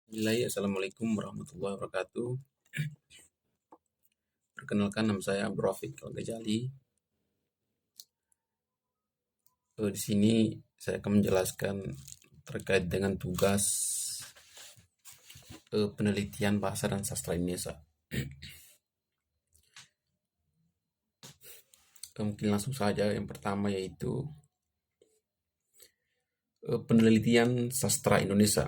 Assalamualaikum warahmatullahi wabarakatuh. Perkenalkan, nama saya Rafiq Al-Ghazali. Di sini saya akan menjelaskan terkait dengan tugas penelitian bahasa dan sastra Indonesia. Mungkin langsung saja. Yang pertama yaitu penelitian sastra Indonesia.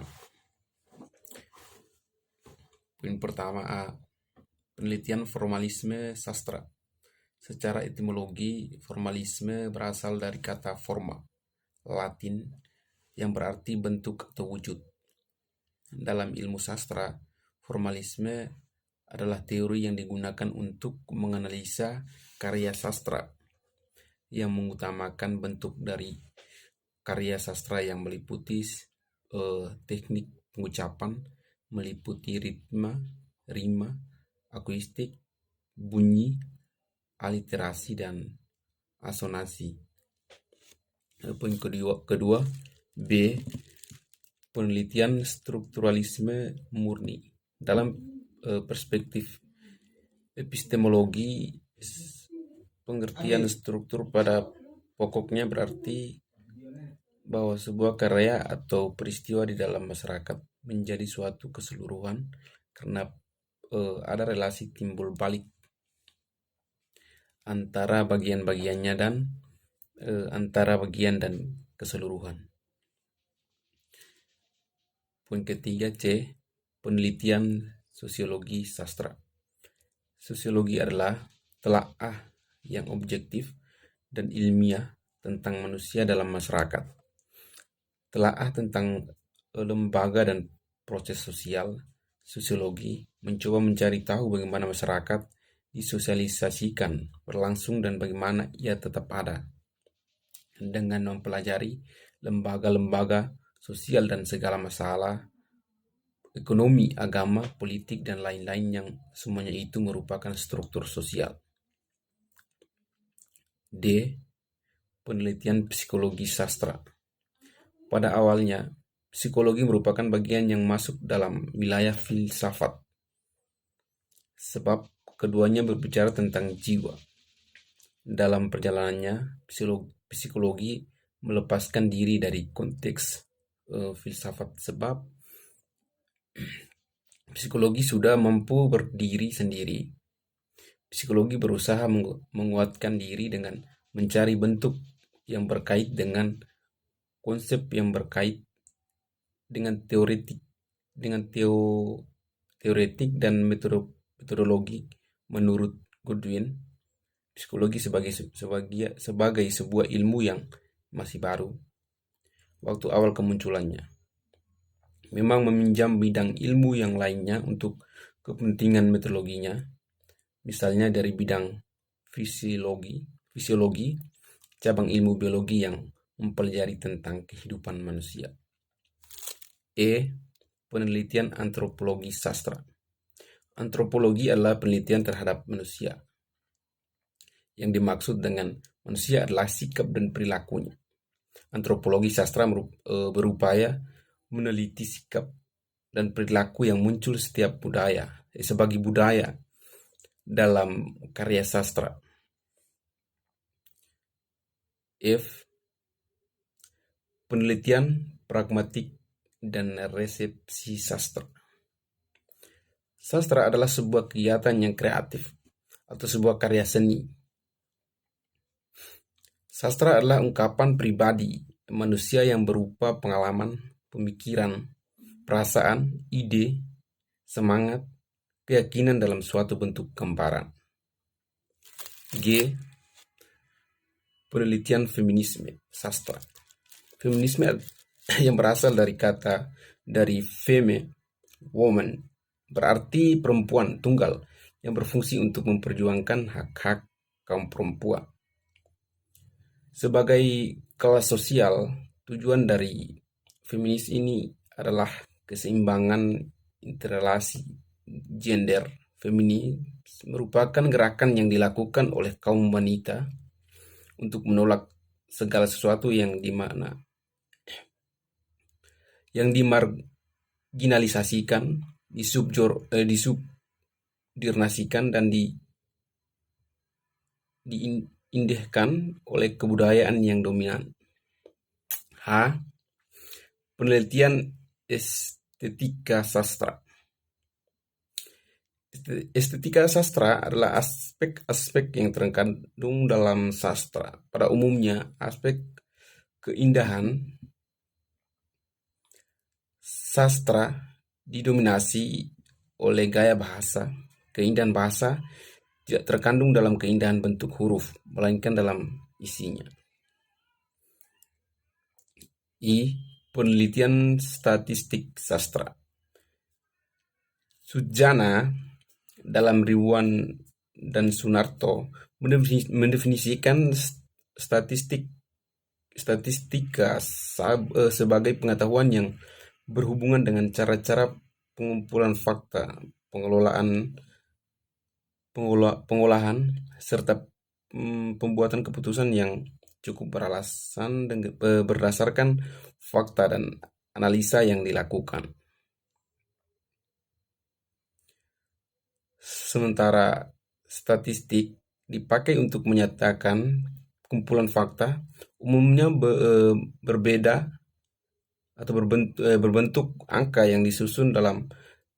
Poin pertama A. Penelitian formalisme sastra. Secara etimologi, formalisme berasal dari kata forma, Latin, yang berarti bentuk atau wujud. Dalam ilmu sastra, formalisme adalah teori yang digunakan untuk menganalisa karya sastra yang mengutamakan bentuk dari karya sastra yang meliputi teknik pengucapan, meliputi ritme, rima, akuistik, bunyi, aliterasi, dan asonasi. Poin kedua B. Penelitian strukturalisme murni. Dalam perspektif epistemologi, pengertian struktur pada pokoknya berarti bahwa sebuah karya atau peristiwa di dalam masyarakat menjadi suatu keseluruhan karena ada relasi timbul balik antara bagian-bagiannya dan antara bagian dan keseluruhan. Poin ketiga C. Penelitian sosiologi sastra. Sosiologi adalah telaah yang objektif dan ilmiah tentang manusia dalam masyarakat. Telaah tentang lembaga dan proses sosial. Sosiologi mencoba mencari tahu bagaimana masyarakat disosialisasikan, berlangsung, dan bagaimana ia tetap ada. Dengan mempelajari lembaga-lembaga sosial dan segala masalah ekonomi, agama, politik, dan lain-lain yang semuanya itu merupakan struktur sosial. D. Penelitian psikologi sastra. Pada awalnya, psikologi merupakan bagian yang masuk dalam wilayah filsafat, sebab keduanya berbicara tentang jiwa. Dalam perjalanannya, psikologi melepaskan diri dari konteks filsafat, sebab psikologi sudah mampu berdiri sendiri. Psikologi berusaha menguatkan diri dengan mencari bentuk yang berkait dengan konsep yang berkait dengan teoretik dan metodologi. Menurut Goodwin, psikologi sebagai sebuah ilmu yang masih baru waktu awal kemunculannya, memang meminjam bidang ilmu yang lainnya untuk kepentingan metodologinya, misalnya dari bidang fisiologi, cabang ilmu biologi yang mempelajari tentang kehidupan manusia. E. Penelitian antropologi sastra. Antropologi adalah penelitian terhadap manusia. Yang dimaksud dengan manusia adalah sikap dan perilakunya. Antropologi sastra berupaya meneliti sikap dan perilaku yang muncul sebagai budaya dalam karya sastra. F. Penelitian pragmatik dan resepsi sastra. Sastra adalah sebuah kegiatan yang kreatif atau sebuah karya seni. Sastra adalah ungkapan pribadi manusia yang berupa pengalaman, pemikiran, perasaan, ide, semangat, keyakinan dalam suatu bentuk gambaran. G. Penelitian feminisme sastra. Feminisme yang berasal dari feme, woman, berarti perempuan tunggal yang berfungsi untuk memperjuangkan hak-hak kaum perempuan. Sebagai kelas sosial, tujuan dari feminis ini adalah keseimbangan interrelasi gender. Feminis merupakan gerakan yang dilakukan oleh kaum wanita untuk menolak segala sesuatu yang disubordinasikan, disubordinasikan dan diindahkan oleh kebudayaan yang dominan. H. Penelitian estetika sastra. Estetika sastra adalah aspek-aspek yang terkandung dalam sastra. Pada umumnya, aspek keindahan sastra didominasi oleh gaya bahasa. Keindahan bahasa tidak terkandung dalam keindahan bentuk huruf, melainkan dalam isinya. I. Penelitian statistik sastra. Sujana dalam Ridwan dan Sunarto mendefinisikan statistika sebagai pengetahuan yang berhubungan dengan cara-cara pengumpulan fakta, pengolahan, serta pembuatan keputusan yang cukup beralasan berdasarkan fakta dan analisa yang dilakukan. Sementara statistik dipakai untuk menyatakan kumpulan fakta, umumnya berbeda atau berbentuk angka yang disusun dalam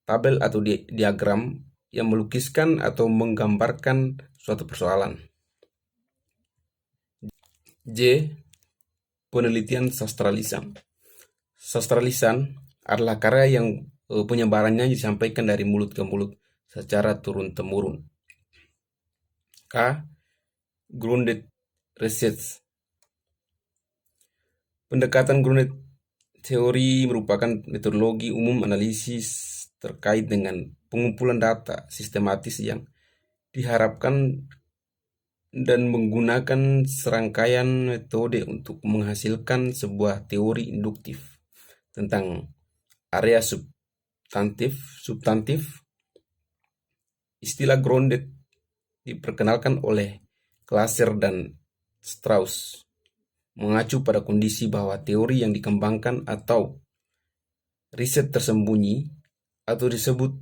tabel atau diagram yang melukiskan atau menggambarkan suatu persoalan. J. Penelitian sastralisan. Sastralisan adalah karya yang penyebarannya disampaikan dari mulut ke mulut secara turun-temurun. K. Grounded research. Pendekatan grounded teori merupakan metodologi umum analisis terkait dengan pengumpulan data sistematis yang diharapkan dan menggunakan serangkaian metode untuk menghasilkan sebuah teori induktif tentang area substantif. Istilah grounded diperkenalkan oleh Glasser dan Strauss, mengacu pada kondisi bahwa teori yang dikembangkan atau riset tersembunyi atau disebut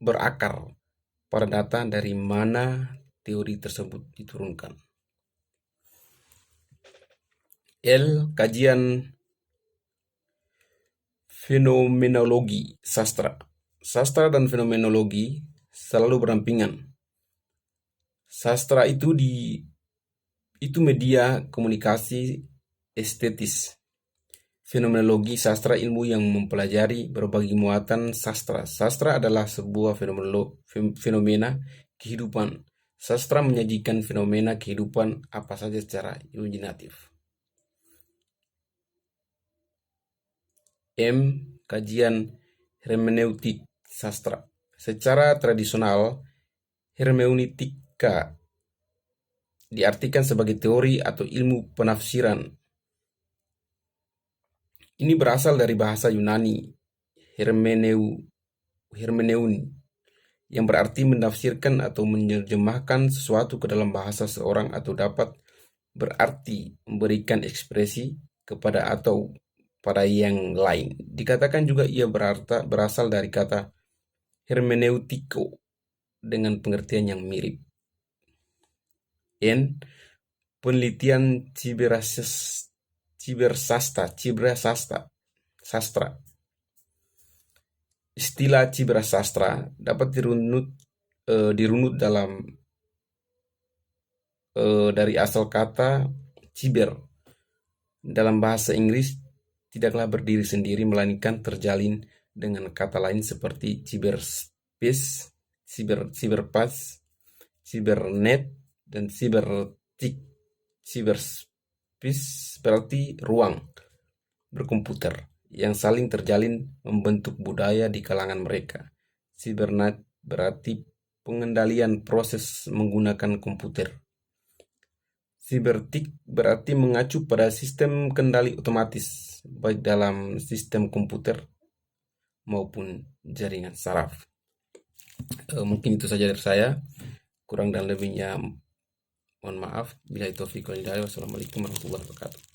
berakar pada data dari mana teori tersebut diturunkan. L. Kajian fenomenologi sastra. Sastra dan fenomenologi selalu berampingan. Sastra itu media komunikasi estetis. Fenomenologi sastra ilmu yang mempelajari berbagai muatan sastra. Sastra adalah sebuah fenomena kehidupan. Sastra menyajikan fenomena kehidupan apa saja secara imajinatif. M. Kajian hermeneutik sastra. Secara tradisional, hermeneutika diartikan sebagai teori atau ilmu penafsiran. Ini berasal dari bahasa Yunani hermeneun, yang berarti menafsirkan atau menerjemahkan sesuatu ke dalam bahasa seorang atau dapat berarti memberikan ekspresi kepada atau pada yang lain. Dikatakan juga ia berasal dari kata hermeneutiko dengan pengertian yang mirip. N. Penelitian ciberasastra. Istilah ciberasastra dapat dirunut dari asal kata ciber. Dalam bahasa Inggris tidaklah berdiri sendiri melainkan terjalin dengan kata lain seperti cyberspace, cyberpass, cybernet, dan cybertik. Cyberspace berarti ruang berkomputer yang saling terjalin membentuk budaya di kalangan mereka. Cybernet berarti pengendalian proses menggunakan komputer. Cybertik berarti mengacu pada sistem kendali otomatis, baik dalam sistem komputer maupun jaringan saraf. Mungkin itu saja dari saya. Kurang dan lebihnya mohon maaf. Bila itu Wassalamualaikum warahmatullahi wabarakatuh.